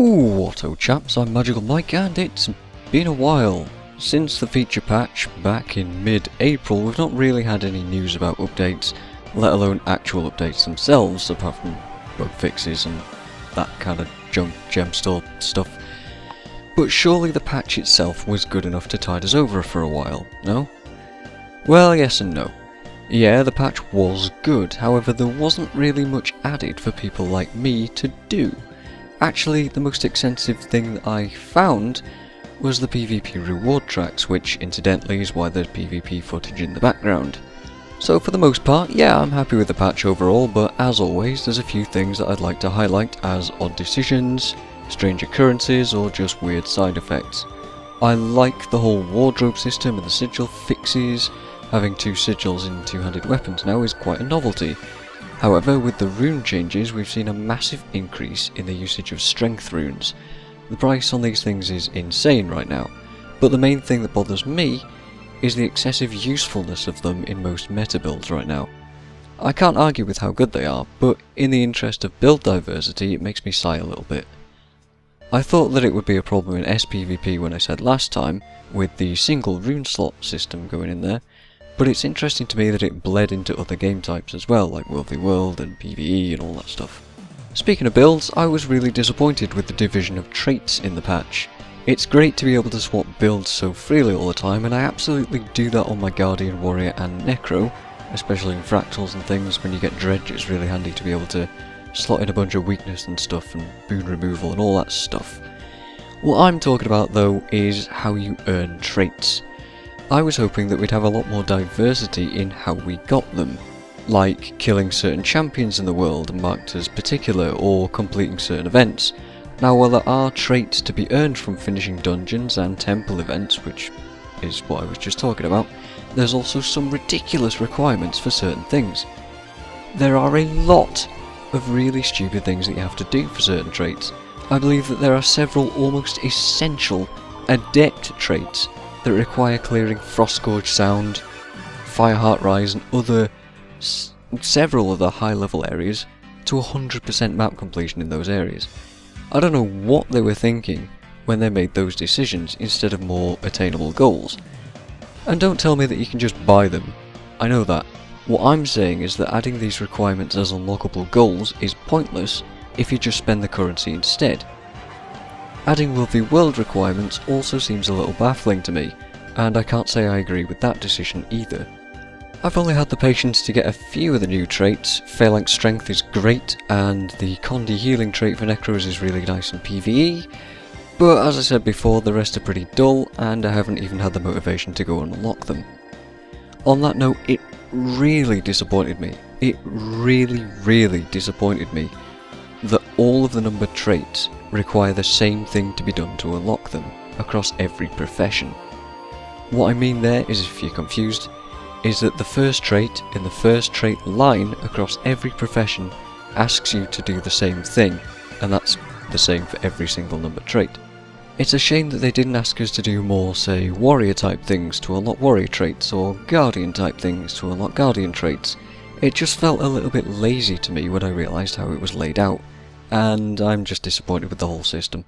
Ooh, Auto chaps, I'm MagicalMike and it's been a while. Since the feature patch back in mid-April, we've not really had any news about updates, let alone actual updates themselves, apart from bug fixes and that kind of junk gem store stuff. But surely the patch itself was good enough to tide us over for a while, no? Well, yes and no. Yeah, the patch was good, however there wasn't really much added for people like me to do. Actually, the most extensive thing that I found was the PvP reward tracks, which incidentally is why there's PvP footage in the background. So for the most part, yeah, I'm happy with the patch overall, but as always, there's a few things that I'd like to highlight as odd decisions, strange occurrences, or just weird side effects. I like the whole wardrobe system and the sigil fixes. Having two sigils in two-handed weapons now is quite a novelty. However, with the rune changes, we've seen a massive increase in the usage of strength runes. The price on these things is insane right now, but the main thing that bothers me is the excessive usefulness of them in most meta builds right now. I can't argue with how good they are, but in the interest of build diversity, it makes me sigh a little bit. I thought that it would be a problem in SPVP when I said last time, with the single rune slot system going in there, but it's interesting to me that it bled into other game types as well, like World v World and PvE and all that stuff. Speaking of builds, I was really disappointed with the division of traits in the patch. It's great to be able to swap builds so freely all the time, and I absolutely do that on my Guardian, Warrior and Necro, especially in fractals and things. When you get Dredge, it's really handy to be able to slot in a bunch of weakness and stuff, and boon removal and all that stuff. What I'm talking about though is how you earn traits. I was hoping that we'd have a lot more diversity in how we got them, like killing certain champions in the world marked as particular or completing certain events. Now while there are traits to be earned from finishing dungeons and temple events, which is what I was just talking about, there's also some ridiculous requirements for certain things. There are a lot of really stupid things that you have to do for certain traits. I believe that there are several almost essential adept traits that require clearing Frostgorge Sound, Fireheart Rise and several other high level areas to 100% map completion in those areas. I don't know what they were thinking when they made those decisions instead of more attainable goals. And don't tell me that you can just buy them. I know that. What I'm saying is that adding these requirements as unlockable goals is pointless if you just spend the currency instead. Adding World v World requirements also seems a little baffling to me, and I can't say I agree with that decision either. I've only had the patience to get a few of the new traits. Phalanx Strength is great, and the Condi Healing trait for Necros is really nice in PvE, but as I said before, the rest are pretty dull, and I haven't even had the motivation to go and unlock them. On that note, it really disappointed me. It really disappointed me that all of the numbered traits require the same thing to be done to unlock them, across every profession. What I mean there is, if you're confused, is that the first trait in the first trait line across every profession asks you to do the same thing, and that's the same for every single numbered trait. It's a shame that they didn't ask us to do more, say, warrior type things to unlock warrior traits, or guardian type things to unlock guardian traits. It just felt a little bit lazy to me when I realised how it was laid out, and I'm just disappointed with the whole system.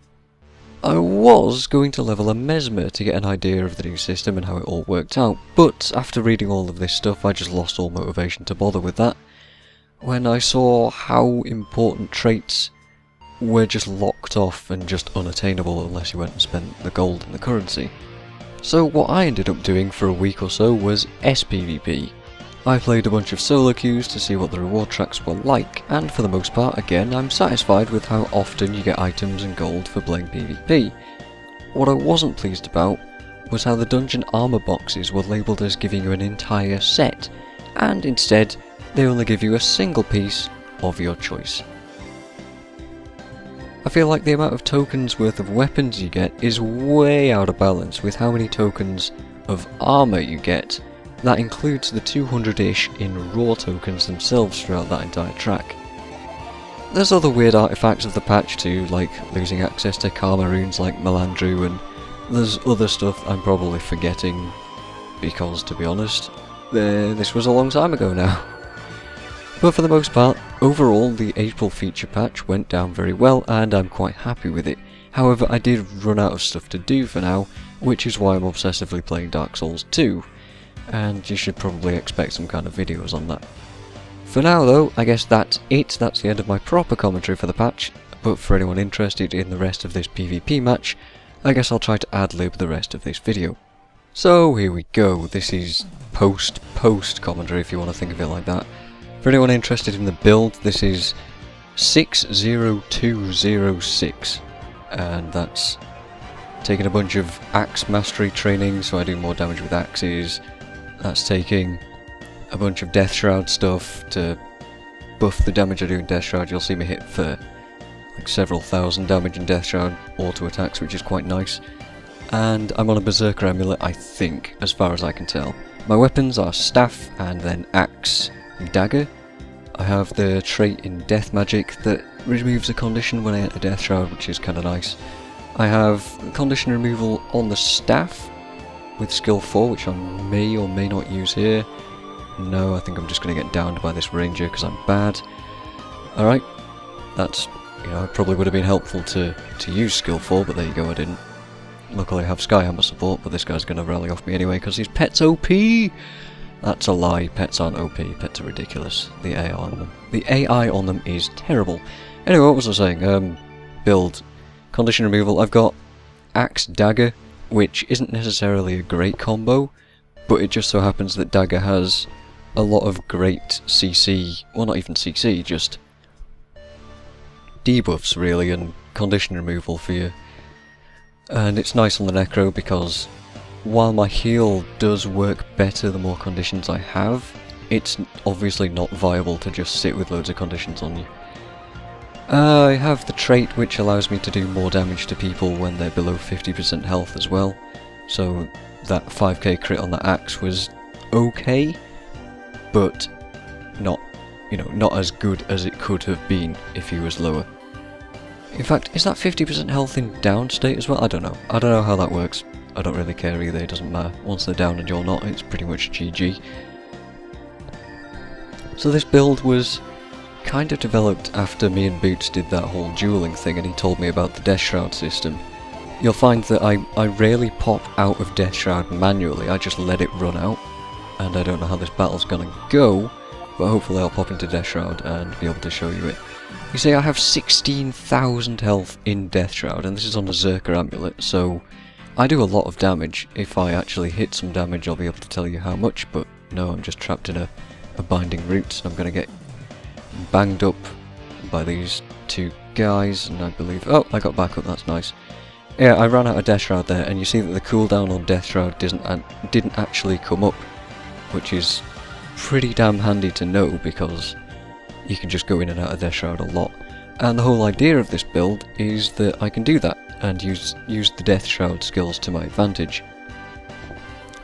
I was going to level a Mesmer to get an idea of the new system and how it all worked out, but after reading all of this stuff I just lost all motivation to bother with that, when I saw how important traits were just locked off and just unattainable unless you went and spent the gold and the currency. So what I ended up doing for a week or so was SPVP. I played a bunch of solo queues to see what the reward tracks were like, and for the most part, again, I'm satisfied with how often you get items and gold for playing PvP. What I wasn't pleased about was how the dungeon armor boxes were labelled as giving you an entire set, and instead, they only give you a single piece of your choice. I feel like the amount of tokens worth of weapons you get is way out of balance with how many tokens of armor you get. That includes the 200-ish in raw tokens themselves throughout that entire track. There's other weird artifacts of the patch too, like losing access to karma runes like Melandru, and there's other stuff I'm probably forgetting, because to be honest, this was a long time ago now. But for the most part, Overall, the April feature patch went down very well and I'm quite happy with it. However, I did run out of stuff to do for now, which is why I'm obsessively playing Dark Souls 2, and you should probably expect some kind of videos on that. For now though, I guess that's it. That's the end of my proper commentary for the patch, but for anyone interested in the rest of this PvP match, I guess I'll try to ad-lib the rest of this video. So here we go, this is post commentary if you want to think of it like that. For anyone interested in the build, this is 60206, and that's taking a bunch of axe mastery training, so I do more damage with axes. That's taking a bunch of Death Shroud stuff to buff the damage I do in Death Shroud. You'll see me hit for like several thousand damage in Death Shroud auto attacks, which is quite nice. And I'm on a Berserker Amulet, I think, as far as I can tell. My weapons are Staff and then Axe and Dagger. I have the trait in Death Magic that removes a condition when I enter Death Shroud, which is kind of nice. I have condition removal on the Staff with skill 4, which I may or may not use here. No, I think I'm just going to get downed by this ranger because I'm bad. Alright, that's, it probably would have been helpful to use skill 4, but there you go, I didn't. Luckily I have Skyhammer support, but this guy's going to rally off me anyway because his pet's OP! That's a lie, pets aren't OP, pets are ridiculous. The AI on them is terrible. Anyway, what was I saying? Build. Condition removal, I've got Axe Dagger, which isn't necessarily a great combo, but it just so happens that Dagger has a lot of great CC, well not even CC, just debuffs really, and condition removal for you. And it's nice on the Necro because while my heal does work better the more conditions I have, it's obviously not viable to just sit with loads of conditions on you. I have the trait which allows me to do more damage to people when they're below 50% health as well, so that 5k crit on the axe was okay, but not, not as good as it could have been if he was lower. In fact, is that 50% health in down state as well? I don't know. I don't know how that works. I don't really care either, it doesn't matter. Once they're down and you're not, it's pretty much GG. So this build was kind of developed after me and Boots did that whole dueling thing and he told me about the Death Shroud system. You'll find that I rarely pop out of Death Shroud manually, I just let it run out. And I don't know how this battle's gonna go, but hopefully I'll pop into Death Shroud and be able to show you it. You see, I have 16,000 health in Death Shroud, and this is on the Berserker Amulet, so I do a lot of damage. If I actually hit some damage, I'll be able to tell you how much, but no, I'm just trapped in a binding root, and I'm going to get banged up by these two guys, and I believe... Oh, I got back up, that's nice. Yeah, I ran out of Death Shroud there, and you see that the cooldown on Death Shroud didn't actually come up, which is pretty damn handy to know, because you can just go in and out of Death Shroud a lot. And the whole idea of this build is that I can do that, and use the Death Shroud skills to my advantage.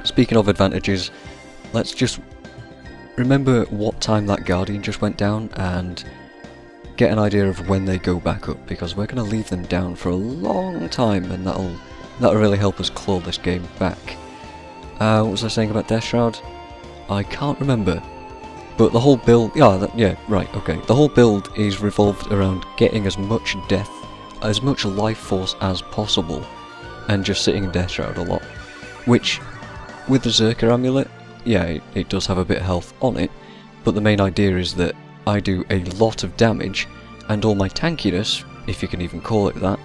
Speaking of advantages, let's just remember what time that Guardian just went down, and get an idea of when they go back up, because we're going to leave them down for a long time, and that'll really help us claw this game back. What was I saying about Death Shroud? I can't remember. But the whole build, the whole build is revolved around getting as much life force as possible, and just sitting in Death Shroud a lot. Which, with the Berserker Amulet, yeah, it does have a bit of health on it, but the main idea is that I do a lot of damage, and all my tankiness, if you can even call it that,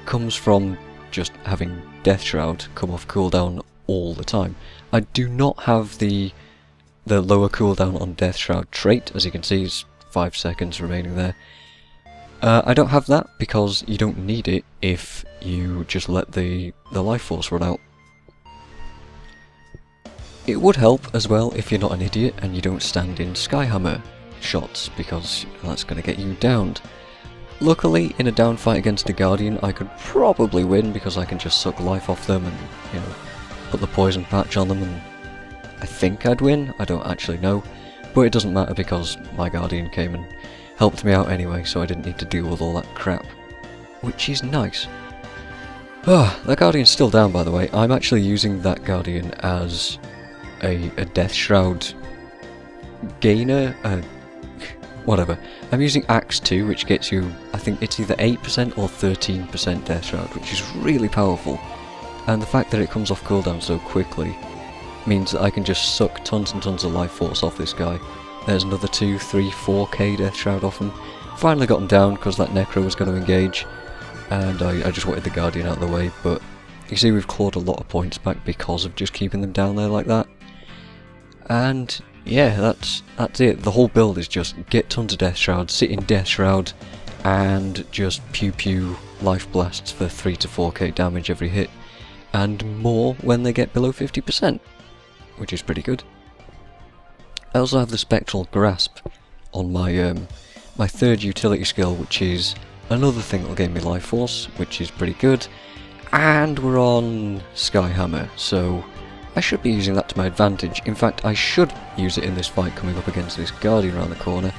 comes from just having Death Shroud come off cooldown all the time. I do not have the lower cooldown on Death Shroud trait, as you can see is 5 seconds remaining there. I don't have that because you don't need it if you just let the life force run out. It would help as well if you're not an idiot and you don't stand in Skyhammer shots, because that's going to get you downed. Luckily, in a down fight against a Guardian, I could probably win because I can just suck life off them and, put the poison patch on them, and I think I'd win. I don't actually know, but it doesn't matter because my Guardian came and helped me out anyway, so I didn't need to deal with all that crap, which is nice. That Guardian's still down, by the way. I'm actually using that Guardian as a Death Shroud gainer, whatever. I'm using Axe 2, which gets you, I think it's either 8% or 13% Death Shroud, which is really powerful. And the fact that it comes off cooldown so quickly means that I can just suck tons and tons of life force off this guy. There's another 2, 3, 4k Death Shroud off him. Finally got him down because that Necro was going to engage, and I just wanted the Guardian out of the way, but you see we've clawed a lot of points back because of just keeping them down there like that. And yeah, that's it. The whole build is just get tons of Death Shroud, sit in Death Shroud, and just pew pew life blasts for 3 to 4k damage every hit, and more when they get below 50%, which is pretty good. I also have the Spectral Grasp on my my third utility skill, which is another thing that'll give me life force, which is pretty good. And we're on Skyhammer, so I should be using that to my advantage. In fact, I should use it in this fight coming up against this Guardian around the corner,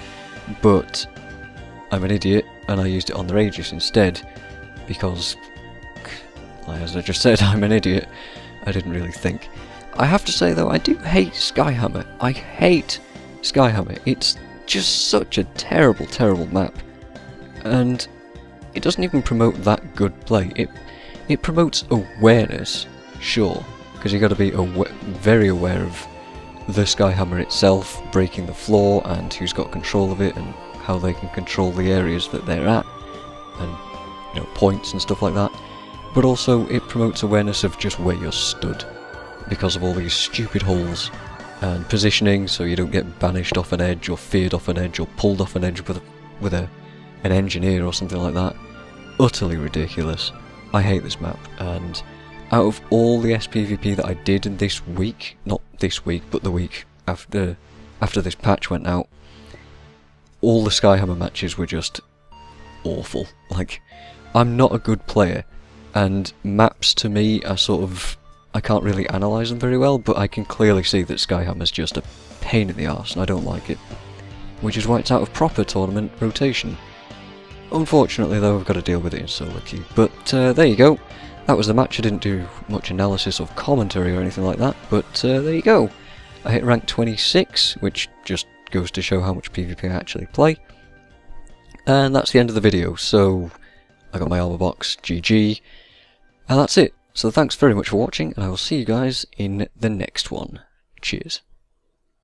but I'm an idiot and I used it on the Aegis instead, because, as I just said, I'm an idiot. I didn't really think. I have to say though, I do hate Skyhammer. I hate Skyhammer. It's just such a terrible, terrible map. And it doesn't even promote that good play. It promotes awareness, sure, because you got to be very aware of the Skyhammer itself, breaking the floor, and who's got control of it, and how they can control the areas that they're at, and you know, points and stuff like that. But also it promotes awareness of just where you're stood, because of all these stupid holes, and positioning, so you don't get banished off an edge, or feared off an edge, or pulled off an edge with an engineer or something like that. Utterly ridiculous. I hate this map, and out of all the SPVP that I did in this week, not this week, but the week after this patch went out, all the Skyhammer matches were just awful. Like, I'm not a good player, and maps to me are sort of, I can't really analyse them very well, but I can clearly see that Skyhammer's just a pain in the arse, and I don't like it. Which is why it's out of proper tournament rotation. Unfortunately though, I've got to deal with it in solo queue. But there you go. That was the match. I didn't do much analysis or commentary or anything like that, but there you go. I hit rank 26, which just goes to show how much PvP I actually play. And that's the end of the video, so I got my armor box, GG, and that's it. So thanks very much for watching, and I will see you guys in the next one. Cheers.